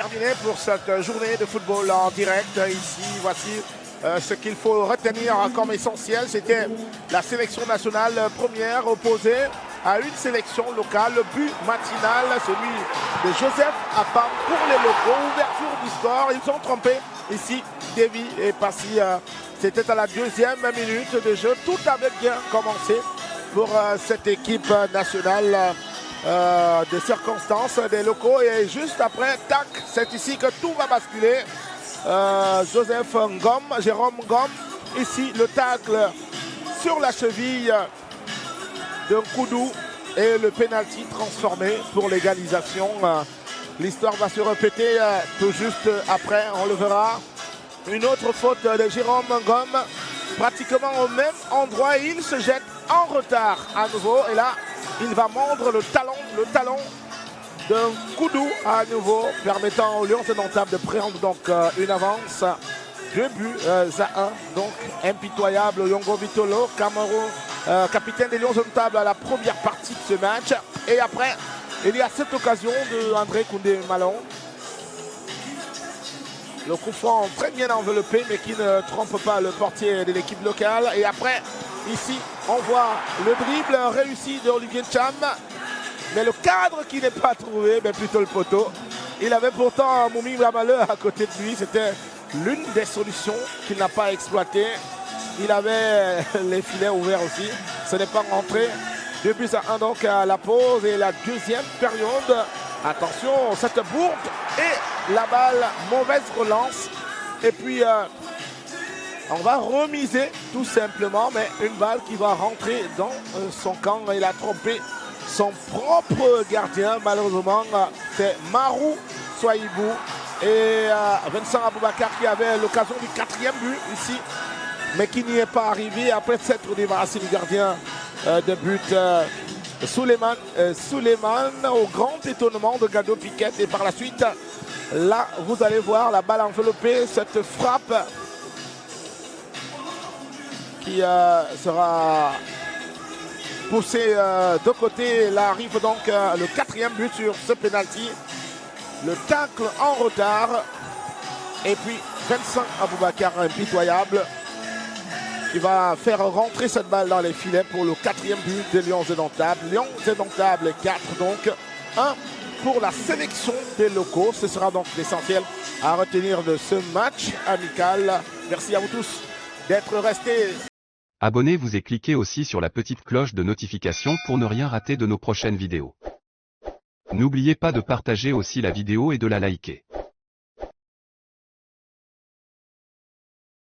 Terminé pour cette journée de football en direct. Ici, voici ce qu'il faut retenir comme essentiel. C'était la sélection nationale première opposée à une sélection locale. Le but matinal, celui de Joseph Apam pour les locaux. Ouverture du score. Ils ont trompé ici. Davy est passé. C'était à la 2e minute de jeu. Tout avait bien commencé pour cette équipe nationale. Des circonstances des locaux et juste après, tac, c'est ici que tout va basculer. Joseph Ngom, Jérôme Ngom, ici le tacle sur la cheville de Koudou et le pénalty transformé pour l'égalisation. L'histoire va se répéter tout juste après, on le verra. Une autre faute de Jérôme Ngom, pratiquement au même endroit, il se jette en retard à nouveau et là il va mordre le talon d'un Koudou à nouveau, permettant aux Lions indomptables de prendre donc une avance. 2 buts à 1, donc impitoyable. Yongo Vitolo, Cameroun, capitaine des Lions indomptables à la première partie de ce match. Et après, il y a cette occasion de André Koundé-Malon. Le coup franc très bien enveloppé, mais qui ne trompe pas le portier de l'équipe locale. Et après, ici, on voit le dribble réussi d'Olivier Cham. Mais le cadre qui n'est pas trouvé, mais plutôt le poteau. Il avait pourtant Moumi Mlamaleu à côté de lui. C'était l'une des solutions qu'il n'a pas exploitées. Il avait les filets ouverts aussi. Ce n'est pas rentré. 2 buts à 1 donc à la pause et la 2e période. Attention, cette bourde et la balle, mauvaise relance. Et puis, on va remiser tout simplement, mais une balle qui va rentrer dans son camp. Il a trompé son propre gardien, malheureusement. C'est Marou Soaibou et Vincent Aboubakar qui avait l'occasion du 4e but ici, mais qui n'y est pas arrivé après s'être débarrassé du gardien de but. Souleymane, au grand étonnement de Gado Piquet. Et par la suite, là, vous allez voir la balle enveloppée, cette frappe qui sera poussée de côté. Là arrive donc le 4e but sur ce penalty. Le tacle en retard. Et puis Vincent Aboubakar, impitoyable, qui va faire rentrer cette balle dans les filets pour le 4e but des Lions indomptables. Lions indomptables 4, donc 1 pour la sélection des locaux. Ce sera donc l'essentiel à retenir de ce match amical. Merci à vous tous d'être restés. Abonnez-vous et cliquez aussi sur la petite cloche de notification pour ne rien rater de nos prochaines vidéos. N'oubliez pas de partager aussi la vidéo et de la liker.